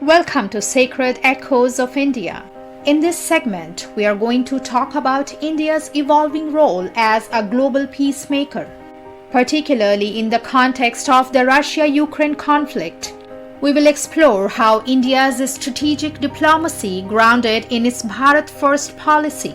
Welcome to Sacred Echoes of India. In this segment, we are going to talk about India's evolving role as a global peacemaker, particularly in the context of the Russia-Ukraine conflict. We will explore how India's strategic diplomacy, grounded in its Bharat First policy,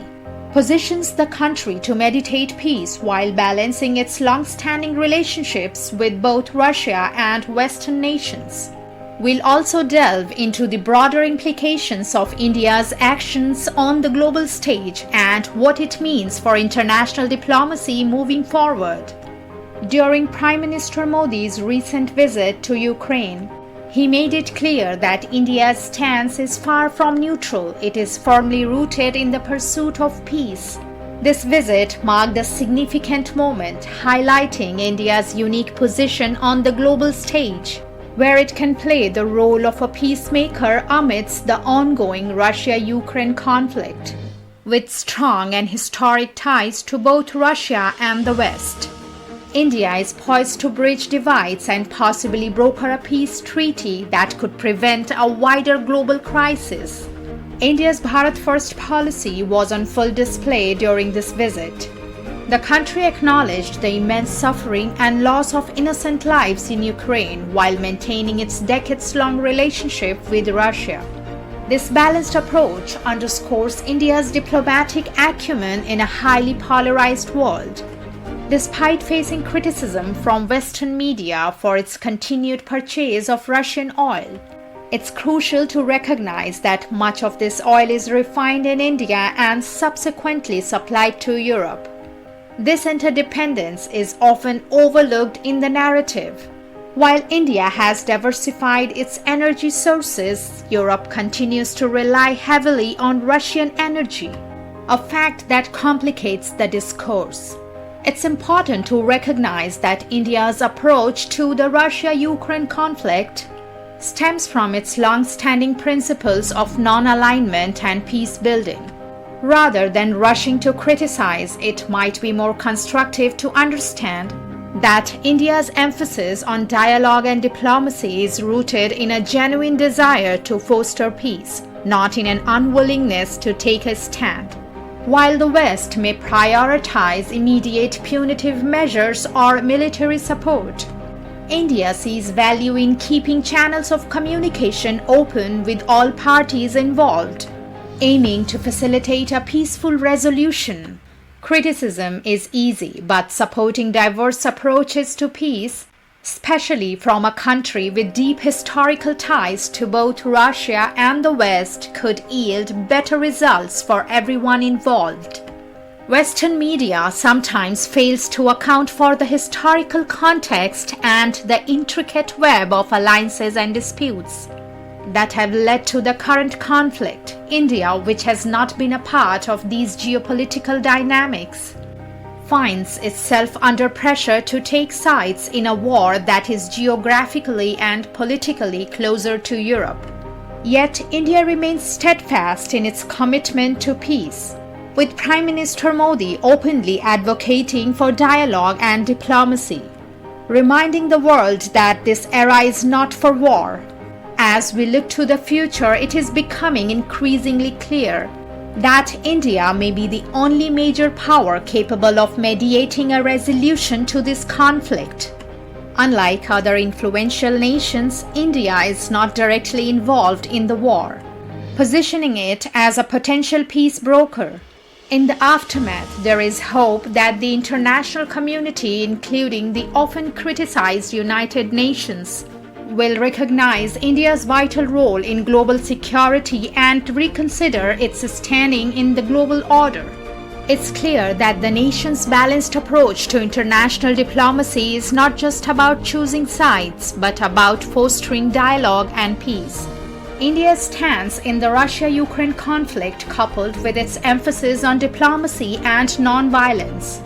positions the country to mediate peace while balancing its long-standing relationships with both Russia and Western nations. We'll also delve into the broader implications of India's actions on the global stage and what it means for international diplomacy moving forward. During Prime Minister Modi's recent visit to Ukraine, he made it clear that India's stance is far from neutral. It is firmly rooted in the pursuit of peace. This visit marked a significant moment, highlighting India's unique position on the global stage, where it can play the role of a peacemaker amidst the ongoing Russia-Ukraine conflict, with strong and historic ties to both Russia and the West. India is poised to bridge divides and possibly broker a peace treaty that could prevent a wider global crisis. India's Bharat First policy was on full display during this visit. The country acknowledged the immense suffering and loss of innocent lives in Ukraine while maintaining its decades-long relationship with Russia. This balanced approach underscores India's diplomatic acumen in a highly polarized world. Despite facing criticism from Western media for its continued purchase of Russian oil, it's crucial to recognize that much of this oil is refined in India and subsequently supplied to Europe. This interdependence is often overlooked in the narrative. While India has diversified its energy sources, Europe continues to rely heavily on Russian energy, a fact that complicates the discourse. It's important to recognize that India's approach to the Russia-Ukraine conflict stems from its long-standing principles of non-alignment and peace-building. Rather than rushing to criticize, it might be more constructive to understand that India's emphasis on dialogue and diplomacy is rooted in a genuine desire to foster peace, not in an unwillingness to take a stand. While the West may prioritize immediate punitive measures or military support, India sees value in keeping channels of communication open with all parties involved, aiming to facilitate a peaceful resolution. Criticism is easy, but supporting diverse approaches to peace, especially from a country with deep historical ties to both Russia and the West, could yield better results for everyone involved. Western media sometimes fails to account for the historical context and the intricate web of alliances and disputes that have led to the current conflict. India, which has not been a part of these geopolitical dynamics, finds itself under pressure to take sides in a war that is geographically and politically closer to Europe. Yet India remains steadfast in its commitment to peace, with Prime Minister Modi openly advocating for dialogue and diplomacy, reminding the world that this era is not for war. As we look to the future, it is becoming increasingly clear that India may be the only major power capable of mediating a resolution to this conflict. Unlike other influential nations, India is not directly involved in the war, positioning it as a potential peace broker. In the aftermath, there is hope that the international community, including the often criticized United Nations, will recognize India's vital role in global security and reconsider its standing in the global order. It's clear that the nation's balanced approach to international diplomacy is not just about choosing sides, but about fostering dialogue and peace. India's stance in the Russia-Ukraine conflict, coupled with its emphasis on diplomacy and non-violence,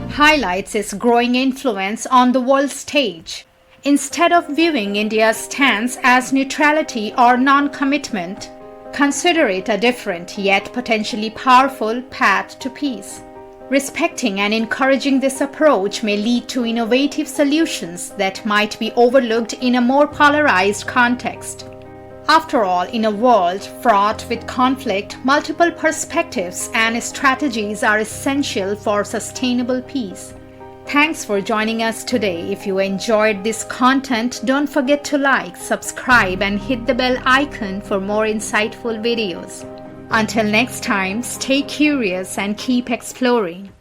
highlights its growing influence on the world stage. Instead of viewing India's stance as neutrality or non-commitment, consider it a different yet potentially powerful path to peace. Respecting and encouraging this approach may lead to innovative solutions that might be overlooked in a more polarized context. After all, in a world fraught with conflict, multiple perspectives and strategies are essential for sustainable peace. Thanks for joining us today. If you enjoyed this content, don't forget to like, subscribe, and hit the bell icon for more insightful videos. Until next time, stay curious and keep exploring.